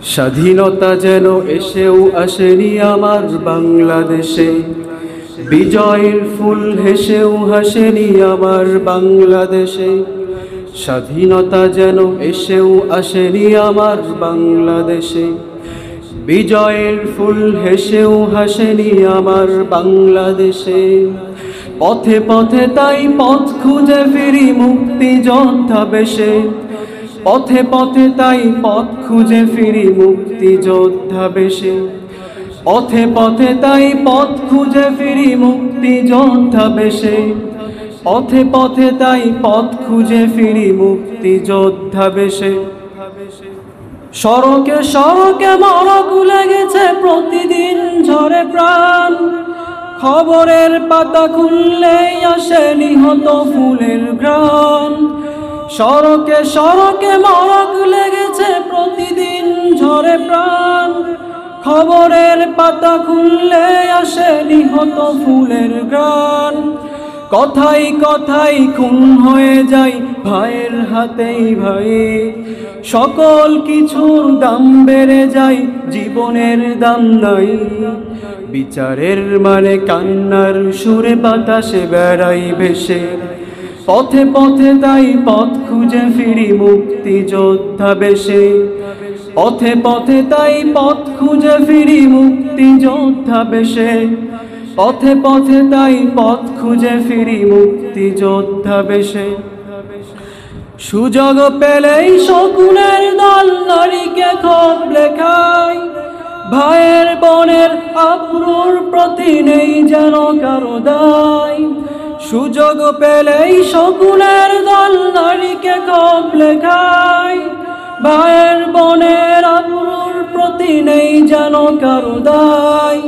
স্বাধীনতা যেন এসেও আসেনি আমার বাংলাদেশে, বিজয়ের ফুল হেসেও হাসেনি আমার বাংলাদেশে। স্বাধীনতা যেন এসেও আসেনি আমার বাংলাদেশে, বিজয়ের ফুল হেসেও হাসেনি আমার বাংলাদেশে। পথে পথে তাই পথ খুঁজে ফিরি মুক্তিযোদ্ধা বেশে, পথে পথে তাই পথ খুঁজে ফিরি মুক্তিযোদ্ধা বেশে, পথে পথে তাই পথ খুঁজে ফিরি মুক্তিযোদ্ধা বেশে, পথে পথে তাই পথ খুঁজে ফিরি মুক্তিযোদ্ধা বেশে। সড়কে সড়কে মরক লেগেছে প্রতিদিন ঝরে প্রাণ, খবরের পাতা খুললেই আসে নিহত ফুলের ঘ্রাণ। সড়কে সড়কে মরক লেগেছে প্রতিদিন ঝরে প্রাণ, খবরের পাতা খুললে আসে নিহত ফুলের ঘ্রাণ। কথাই কথাই খুন হয়ে যায় ভাইয়ের হাতেই ভাই, সকল কিছুর দাম বেড়ে যায় জীবনের দাম নাই। বিচারের মানে কান্নার সুরে বাতাসে বেড়াই ভেসে, পথে পথে তাই পথ খুঁজে ফিরি মুক্তিযোদ্ধা বেশে, পথে পথে তাই পথ খুঁজে ফিরি মুক্তিযোদ্ধা বেশে, পথে পথে তাই পথ খুঁজে ফিরি মুক্তিযোদ্ধা বেশে। সুযোগ পেলেই শকুনের দল নারীকে খোপ লেখায়, ভাইয়ের বোনের আবরুর প্রতি নেই যেন কারো দায়। সুযোগ পেলেই শকুনের দল নারীকে খোপ লেখায়, ভাইয়ের বোনের আবরুর প্রতি নেই যেন কারো দায়।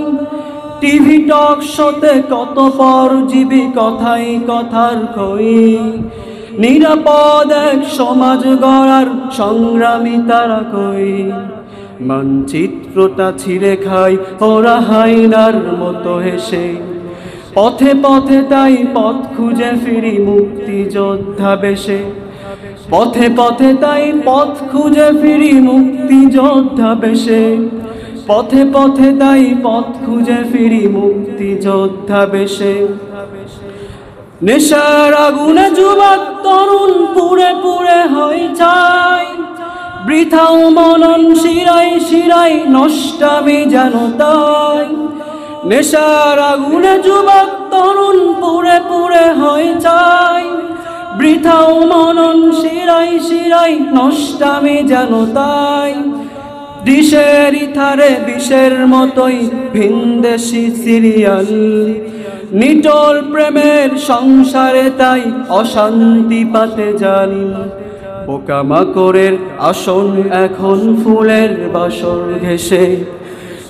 টিভি টক শোতে কত পরজীবী কথাই কথার কই, নিরাপদ এক সমাজ গড়ার সংগ্রামী তারা কই। মানচিত্রটা ছিঁড়ে খাই ওরা হায়নার মতো হেসে, পথে পথে তাই পথ খুঁজে ফিরি মুক্তিযোদ্ধা বেশে, পথে পথে তাই পথ খুঁজে ফিরি মুক্তিযোদ্ধা বেশে, পথে পথে তাই পথ খুঁজে ফিরি মুক্তিযোদ্ধা বেশে। নেশার আগুনে যুবক তরুণ পুড়ে পুড়ে হয় ছাই, বৃথাও মনন শিরাই শিরাই নষ্টামি যেন তাই। নেশার আগুনে যুবক তরুণ পুড়ে পুড়ে হয় ছাই, বৃথাও মনন শিরাই শিরাই নষ্টামি যেন তাই। ডিশের ইথারে বিষের মতোই ভিনদেশি সিরিয়াল, নিটল প্রেমের সংসারে তাই অশান্তি পাতে যান। পোকামাকড়ের আসন এখন ফুলের বাসর ঘেঁষে,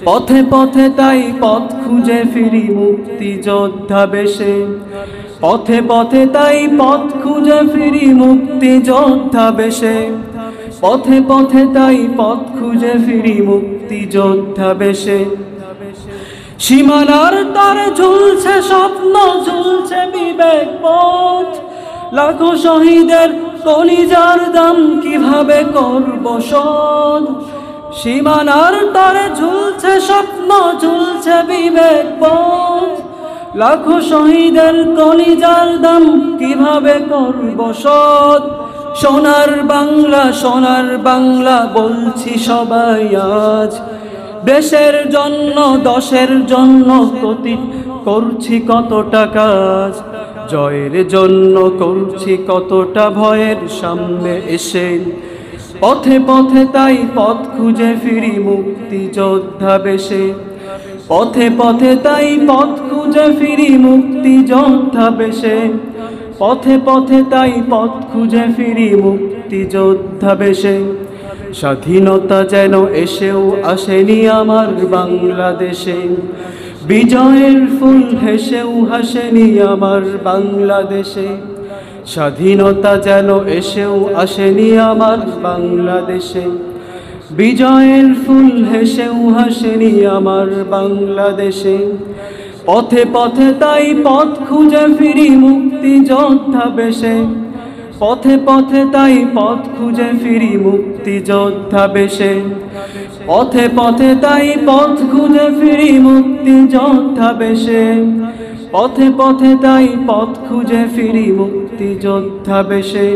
পথে পথে তাই পথ খুঁজে ফিরি মুক্তিযোদ্ধা বেশে, পথে পথে তাই পথ খুঁজে ফিরি মুক্তিযোদ্ধা বেশে, পথে পথে তাই পথ খুঁজে ফিরি মুক্তিযোদ্ধা বেশে। সীমানার তারে ঝুলছে স্বপ্ন, ঝুলছে বিবেক পথ, লাখো শহীদের কলিজার দাম কিভাবে করব শোধ। সীমানার তারে ঝুলছে স্বপ্ন, ঝুলছে বিবেক পথ, লাখো শহীদের কলিজার দাম কিভাবে করব শোধ। সোনার বাংলা বলছি সবাই আজ, দেশের জন্য দশের জন্য করছি কতটা কাজ, জয়ের জন্য করছি কতটা ভয়ের সামনে এসে। পথে পথে তাই পথ খুঁজে ফিরি মুক্তিযোদ্ধা বেশে, পথে পথে তাই পথ খুঁজে ফিরি মুক্তিযোদ্ধা বেশে, পথে পথে তাই পথ খুঁজে ফিরি মুক্তিযোদ্ধা বেশে। স্বাধীনতা যেন এসেও আসেনি আমার বাংলাদেশে, বিজয়ের ফুল হেসেও হাসেনি আমার বাংলাদেশে। স্বাধীনতা যেন এসেও আসেনি আমার বাংলাদেশে, বিজয়ের ফুল হেসেও হাসেনি আমার বাংলাদেশে। পথে পথে তাই পথ খুঁজে ফিরি মুক্তিযোদ্ধা বেশে, পথে পথে তাই পথ খুঁজে ফিরি মুক্তি যোদ্ধা বেশে পথে পথে তাই পথ খুঁজে ফিরি মুক্তি যোদ্ধা বেশে পথে পথে তাই পথ খুঁজে ফিরি মুক্তি যোদ্ধা বেশে